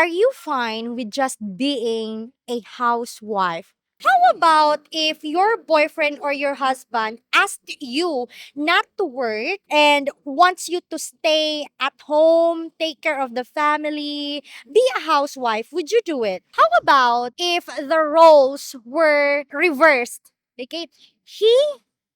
Are you fine with just being a housewife? How about if your boyfriend or your husband asked you not to work and wants you to stay at home, take care of the family, be a housewife? Would you do it? How about if the roles were reversed? Okay, he,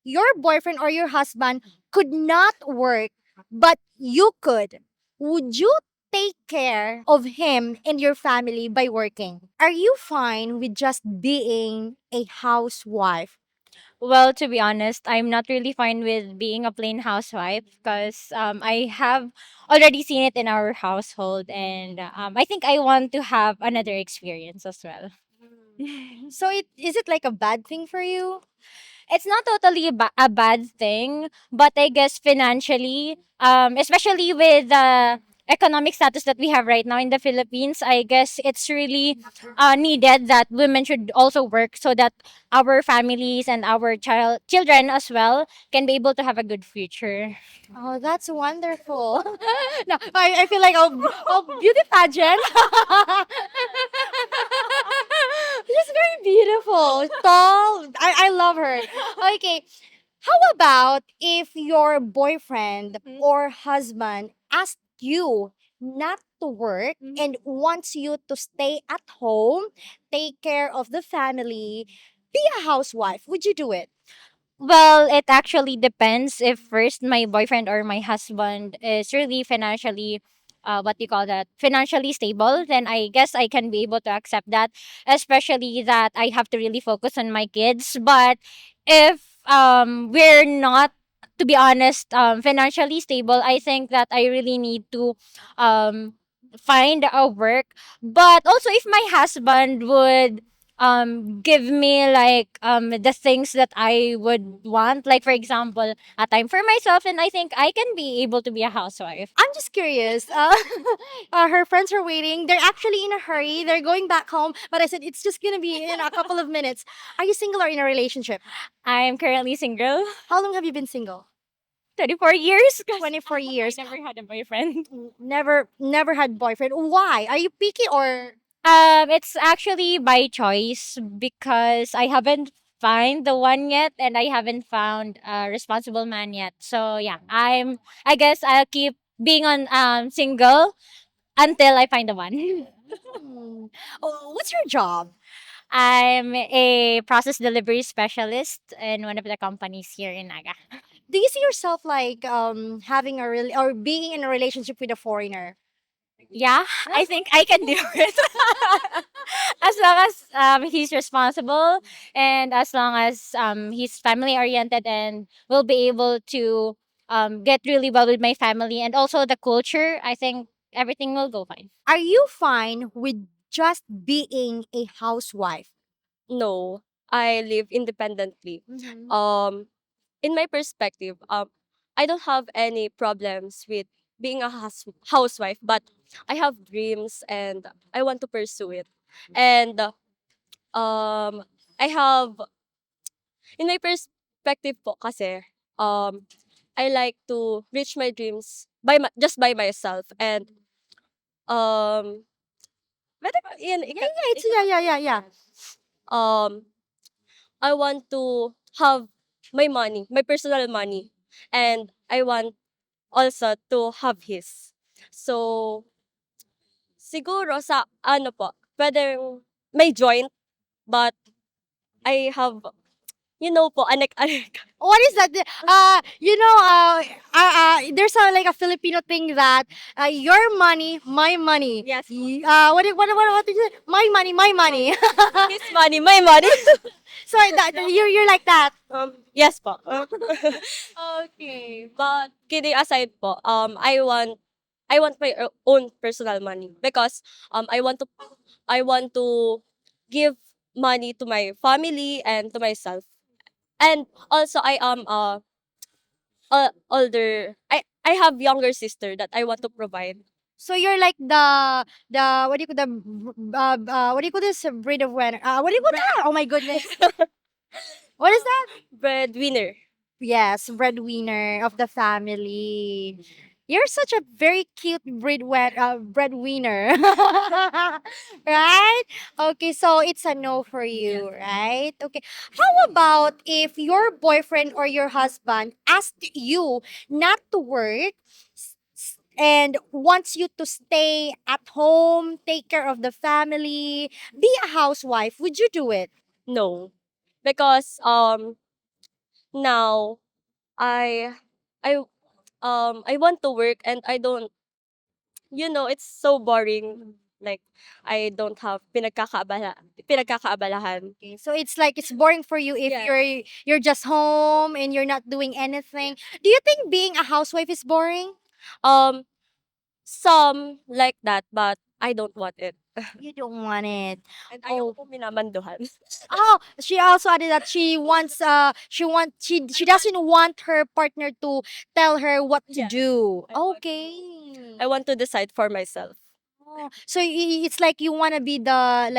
your boyfriend or your husband could not work, but you could. Would you take care of him and your family by working? Are you fine with just being a housewife? Well, to be honest, I'm not really fine with being a plain housewife because I have already seen it in our household, and I think I want to have another experience as well. So it is it like a bad thing for you? It's not totally a bad thing, but I guess financially, especially with the economic status that we have right now in the Philippines, I guess it's really needed that women should also work so that our families and our children as well can be able to have a good future. Oh, that's wonderful. No, I feel like a beauty pageant. She's very beautiful, tall. I love her. Okay, how about if your boyfriend or husband asked you not to work and wants you to stay at home, take care of the family, be a housewife? Would you do it? Well, it actually depends if first my boyfriend or my husband is really financially what do you call that? Financially stable, then I guess I can be able to accept that, especially that I have to really focus on my kids. But if we're not, to be honest, financially stable, I think that I really need to um find a work. But also if my husband would give me like the things that I would want, like for example a time for myself, and I think I can be able to be a housewife. I'm just curious. Her friends are waiting. They're actually in a hurry. They're going back home. But I said it's just gonna be in a couple of minutes. Are you single or in a relationship? I'm currently single. How long have you been single? 24 years 'cause 24 I years. never had a boyfriend. Never had boyfriend. Why? Are you picky or It's actually by choice because I haven't find the one yet, and I haven't found a responsible man yet. So yeah, I guess I'll keep being on single until I find the one. Hmm. Oh, what's your job? I'm a process delivery specialist in one of the companies here in Naga. Do you see yourself like having a real or being in a relationship with a foreigner? Yeah, I think I can do it. As long as he's responsible, and as long as he's family oriented and will be able to get really well with my family and also the culture, I think everything will go fine. Are you fine with just being a housewife? No, I live independently. Mhm. Um, in my perspective, I don't have any problems with being a housewife, but I have dreams and I want to pursue it. And I have in my perspective po kasi I like to reach my dreams just by myself and um pwede ba yan Yeah, it's yeah. um I want to have my money, my personal money, and I want also to have his. So, siguro sa ano po, pwedeng may joint, but I have, po, anek-anek. What is that? There's a like a Filipino thing that your money, my money. Yes. What did you say? My money, my money. His money, my money. So that you're like that. Yes po. Okay. But kidding aside po, I want my own personal money because I want to give money to my family and to myself. And also I am older. I have younger sister that I want to provide. So you're like the what do you call what do you call this breed of winner? What do you call that? Oh my goodness. What is that? Breadwinner. Yes, breadwinner of the family. You're such a very cute breadwinner. Right? Okay, so it's a no for you, right? Okay. How about if your boyfriend or your husband asked you not to work and wants you to stay at home, take care of the family, be a housewife? Would you do it? No. Because now I I I want to work and I don't, it's so boring. Like I don't have pinagkakaabalahan. Okay, so it's like it's boring for you if Yes. you're just home and you're not doing anything. Do you think being a housewife is boring? Um some like that, but I don't want it. You don't want it. And Oh, ayoko po minamanduhan. oh, she also added that she doesn't want her partner to tell her what to Yes. do. I want Okay. I want to decide for myself. Oh, so it's like you want to be the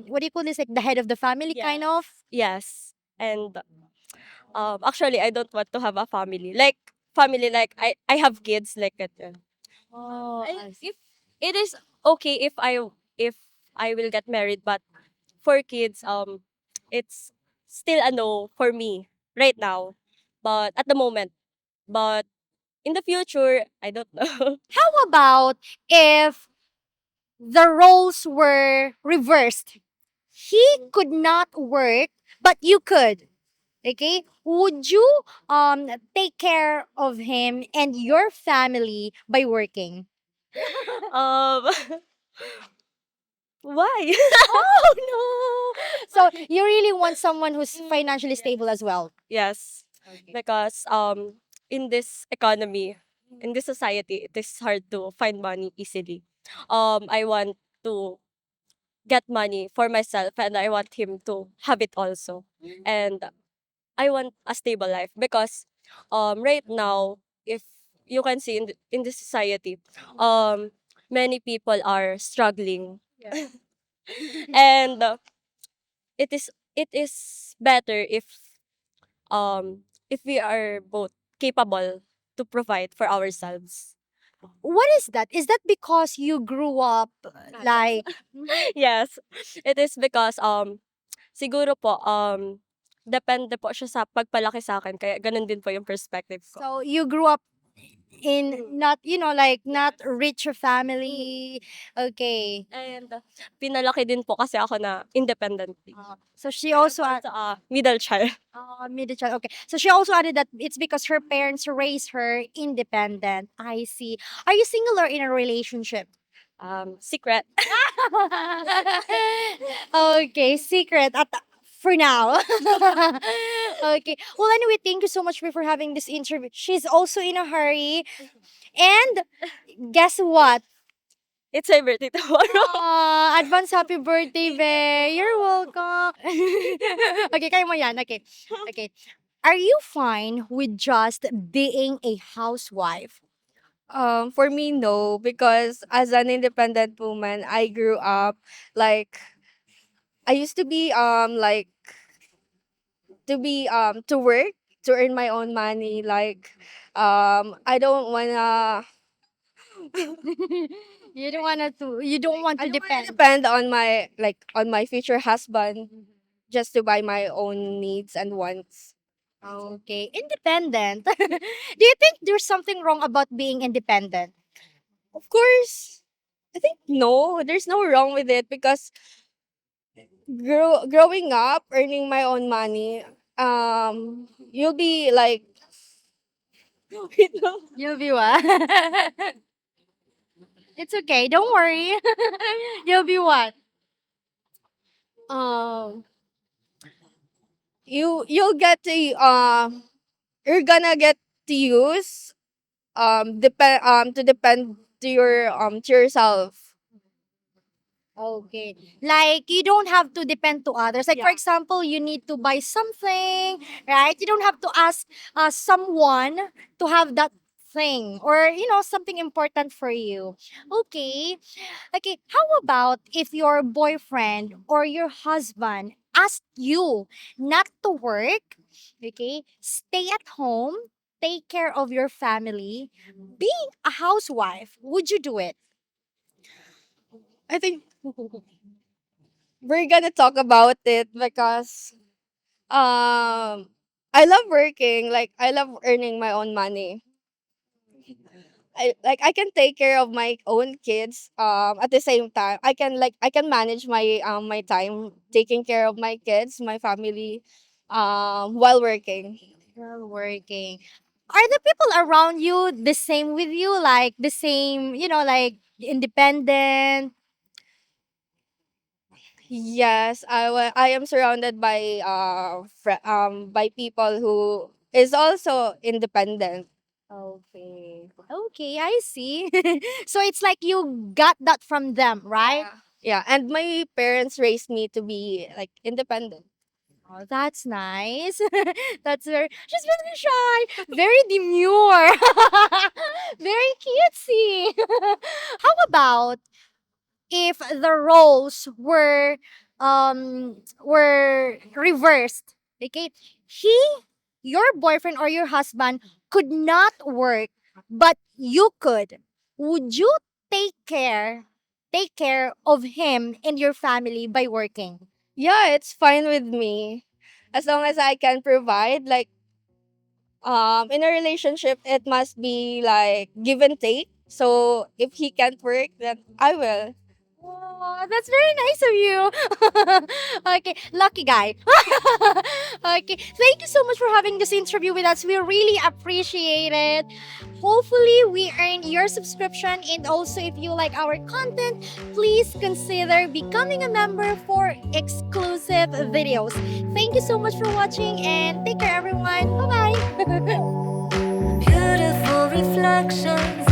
what do you call this, like the head of the family kind of. Yes. And actually I don't want to have a family like I have kids like that. Oh, I see. If it is okay if I will get married, but for kids, it's still a no for me right now. But at the moment, but in the future, I don't know. How about if the roles were reversed? He could not work, but you could. Okay? Would you take care of him and your family by working? um, why? Oh no. So you really want someone who's financially stable as well. Yes, because in this economy, in this society, it is hard to find money easily. I want to get money for myself, and I want him to have it also. And I want a stable life because right now, if you can see in this society, many people are struggling. And it is better if we are both capable to provide for ourselves. What is that? Is that because you grew up like Yes, it is because siguro po depende po siya sa pagpalaki sa akin, kaya ganun din po yung perspective ko. so you grew up in not like not rich family. Okay. And pinalaki din po kasi ako na independently. So she also Also middle child. middle child. Okay. So she also added that it's because her parents raised her independent. I see. Are you single or in a relationship? Secret. Okay, secret at for now. Okay. Well, anyway, thank you so much for having this interview. She's also in a hurry. And guess what? It's my birthday tomorrow. Advance happy birthday, be. You're welcome. Okay, kaya mo yan. Okay. Okay. Are you fine with just being a housewife? For me, no, because as an independent woman, I grew up like I used to be to work to earn my own money. Like I don't wanna You don't want I to don't wanna depend. depend on my future husband just to buy my own needs and wants. Okay, independent. Do you think there's something wrong about being independent? Of course, I think no, there's no wrong with it because growing up earning my own money, you'll be like You'll be what? It's okay. Don't worry. You'll be what? um you'll get you're gonna get to use to depend to yourself. Okay. Like you don't have to depend to others. Like for Yeah. example, you need to buy something, right? You don't have to ask someone to have that thing or something important for you. Okay. Okay, how about if your boyfriend or your husband asked you not to work, okay, stay at home, take care of your family being a housewife? Would you do it? I think we're gonna talk about it because I love working. Like I love earning my own money. I can take care of my own kids. At the same time, I can manage my time taking care of my kids, my family, while working. While working. Are the people around you the same with you? Like the same, like independent? Yes, I am surrounded by by people who is also independent. Okay. Okay, I see. So it's like you got that from them, right? Yeah, and my parents raised me to be like independent. Oh, that's nice. That's very, she's very shy, very demure, very cutesy. How about if the roles were reversed? Okay, he, your boyfriend or your husband could not work, but you could. Would you take care take care of him and your family by working? Yeah, it's fine with me as long as I can provide. Like in a relationship, it must be like give and take. So if he can't work, then I will. Oh, that's very nice of you. Okay, lucky guy. Okay, thank you so much for having this interview with us. We really appreciate it. Hopefully, we earn your subscription. And also, if you like our content, please consider becoming a member for exclusive videos. Thank you so much for watching and take care, everyone. Bye bye. Beautiful reflections